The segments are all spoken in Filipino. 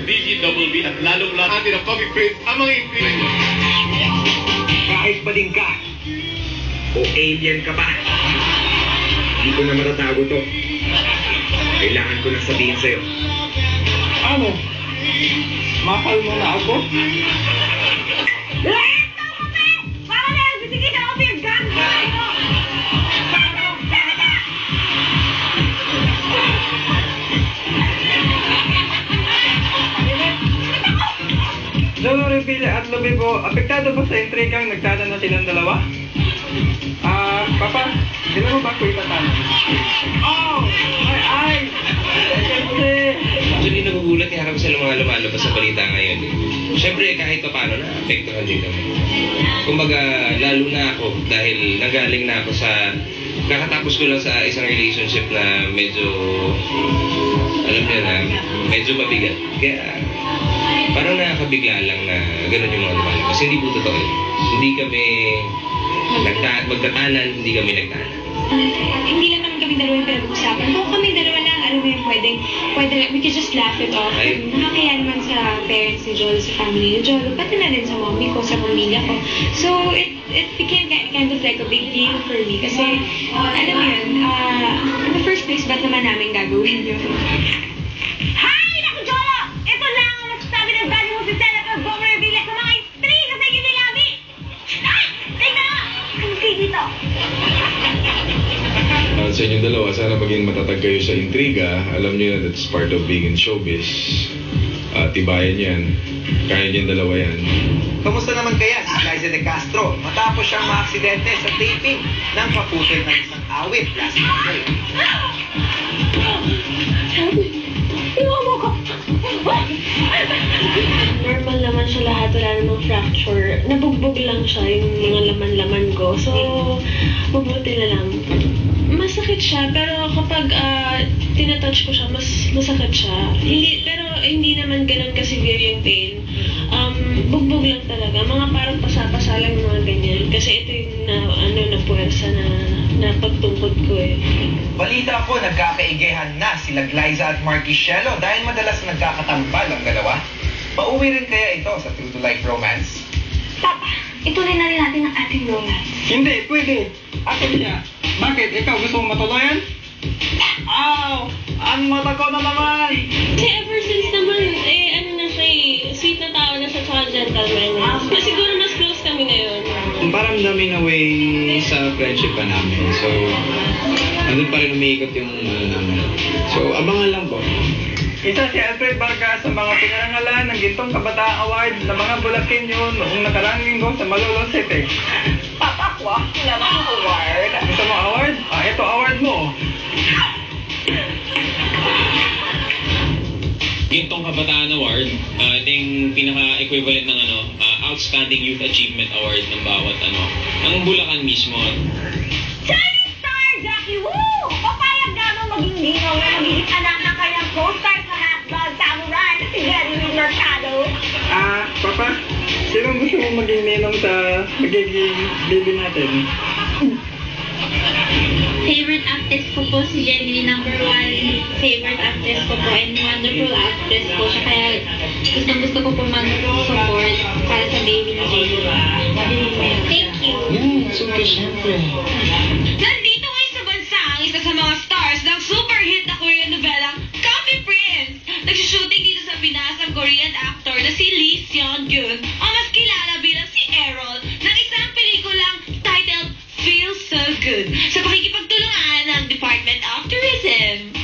DGWB at lalong-lalo atin ang comic prince ang mga ingredients. Kahit bading ka o alien ka pa, hindi ko na matatago to. Kailangan ko na sabihin sa'yo. Ano? Mahal mo na ako? Para na yung bitigin ako pinaggan ko! Jolo, Rebile at Lobibo, apektado ba sa intrigang nagtada na silang dalawa? Papa, gano'n mo ba ako itatanong? Oh! Ay! Kasi... Actually, nagugulat kaya kami sa mga lumalabas sa balita ngayon. Siyempre, kahit pa paano, na-apektuhan din kami. Kumbaga, lalo na ako dahil nagaling na ako sa... Kakatapos ko lang sa isang relationship na medyo... Alam niyo na, medyo mabigat. Kaya... Parang nakakabigla lang na gano'n yung mga lumalabas. Hindi po totoo yun. Hindi kami magtatanan, hindi kami nagtanan. Hindi lang naman kami dalawa yung pinag-uusapan. Kung kami dalawa lang, alam mo yun, pwede, we could just laugh it off. Nakakaya naman sa parents ni Jolo, sa family ni Jolo, pati na rin sa mommy ko, sa pamilya ko. So, it became kind of like a big deal for me. Kasi, alam mo yun, in the first place, ba't naman namin gagawin yun? Hi! Naku, Jolo! Ito lang ang masasabi ng daddy mo si Senator Bong Revilla sa mga intriga sa inyo ni Labi! Ay! Teka! Ano kayo dito? Sa inyong dalawa, sana maging matatag kayo sa intriga. Alam niyo na that's part of being in showbiz. Tibayan yan. Kaya niyong dalawa yan. Kamusta naman kaya si Liza de Castro matapos siyang maaksidente sa taping ng paputol ng isang awit last Monday? Normal naman siya lahat, wala namang fracture. Nabugbog lang siya yung mga laman-laman ko. So, mabuti na lang. Masakit siya, pero kapag tinatouch ko siya, mas masakit siya. Pero hindi naman ganun ka-severe yung pain. Bugbog lang talaga. Mga parang pasa-pasa lang yung mga ganyan. Kasi ito yung na puwersa na pagtungkod ko eh. Balita ko, nagkakaigehan na sila Liza at Marky Shelo dahil madalas nagkakatambal ang dalawa. Pauwi rin kaya ito sa True to Life romance? Papa, ituloy na rin natin ang ating romance. Hindi, pwede. Ako siya. Bakit? Ikaw gusto mong matuloyan? Ow! Ang mata ko na naman! Kasi ever since naman, ano na siya sweet na tao na siya, tsaka gentleman. Siguro mas close kami ngayon. Paramdamin na way sa friendship pa namin. So, nandun pa rin umiikot yung namin. So, abangan lang po. Isa si Alfred Vargas sa mga pinarangalan ng Gintong Kabataan Award ng mga Bulakenyo noong nakaraang linggo sa Malolo City. Papakwa, namang award. Gusto mo award? Ito award mo. Gintong Kabataan Award, ito yung pinaka-equivalent ng Outstanding Youth Achievement Award ng bawat ng Bulacan mismo. Shining Star, Jackie Woo! Papayag gano'ng maging linaw na magiging anak ng kanyang co-star sa Hatbag Samurai na si Gary Mercado. Papa, sino gusto mo maging ninong sa magiging baby natin? Favorite actress ko po si Jenny, number 1 favorite actress ko po and wonderful actress po siya. Kaya gusto ko po mag-support para sa baby ni Jenny. Thank you. Super syempre. Nandito ngayon sa bansa ang isa sa mga stars ng super hit na Korean novelang Coffee Prince. Nagsushooting dito sa Pinas ang Korean actor na si Lee Seon-gyun o mas kilala bilang si Errol ng isang pelikulang titled Feel So Good sa pakikipagtulungan ng Department of Tourism.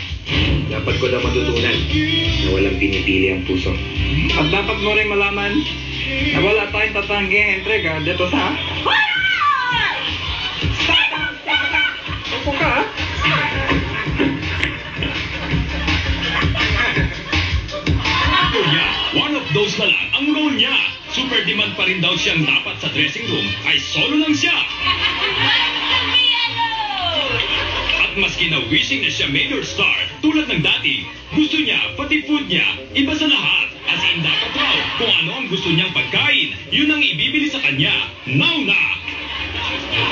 Dapat ko na matutunan na walang pinipili ang puso. At dapat mo rin malaman na wala tayong tatangging entrega dito sa... Upo ka, ha? Kuya, one of those na lang ang role niya. Super demand pa rin daw siyang dapat sa dressing room ay solo lang siya. At maski na wishing na siya major star tulad ng dati, gusto niya pati food niya iba sa lahat. As in dapat raw kung ano ang gusto niyang pagkain, yun ang ibibili sa kanya. Now na!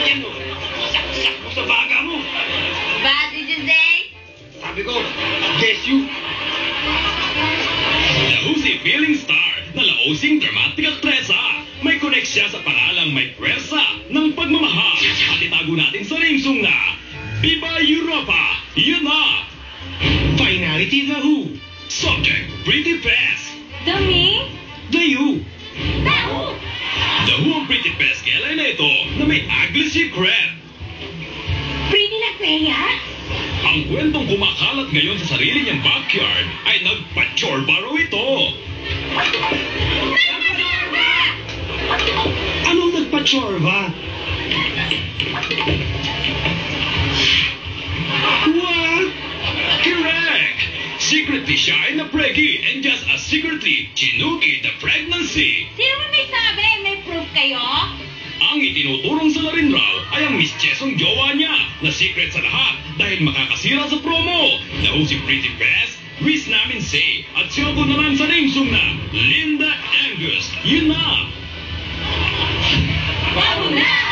Yan mo, saksak mo sa baga mo. What did you say? Sabi ko, guess you. The Who's appealing star na laosing dramatic aktresa. May connect siya sa pangalang may pwersa ng pagmamahal. At itago natin sa name song na Viva Europa! Yun na! Finality The Who. Subject Pretty Fest. The me? The You. The who? The Who ang Pretty Fest kailan na ito na may ugly secret. Pretty na Freya? Ang kwentong kumakalat ngayon sa sarili niyang backyard ay nagpa-chorba raw ito. Anong nagpa-chorba? What? Correct! Secretly siya ay na-preggy and just as secretly chinuki the pregnancy. Sino ba may sabi? May proof kayo? Ang itinuturong sa larin raw ay ang mistyesong jowa niya na secret sa lahat dahil makakasira sa promo. Na si Pretty Fest, Riz namin say at siya ko naman sa name song na Linda Angus. Yun na! Bago na!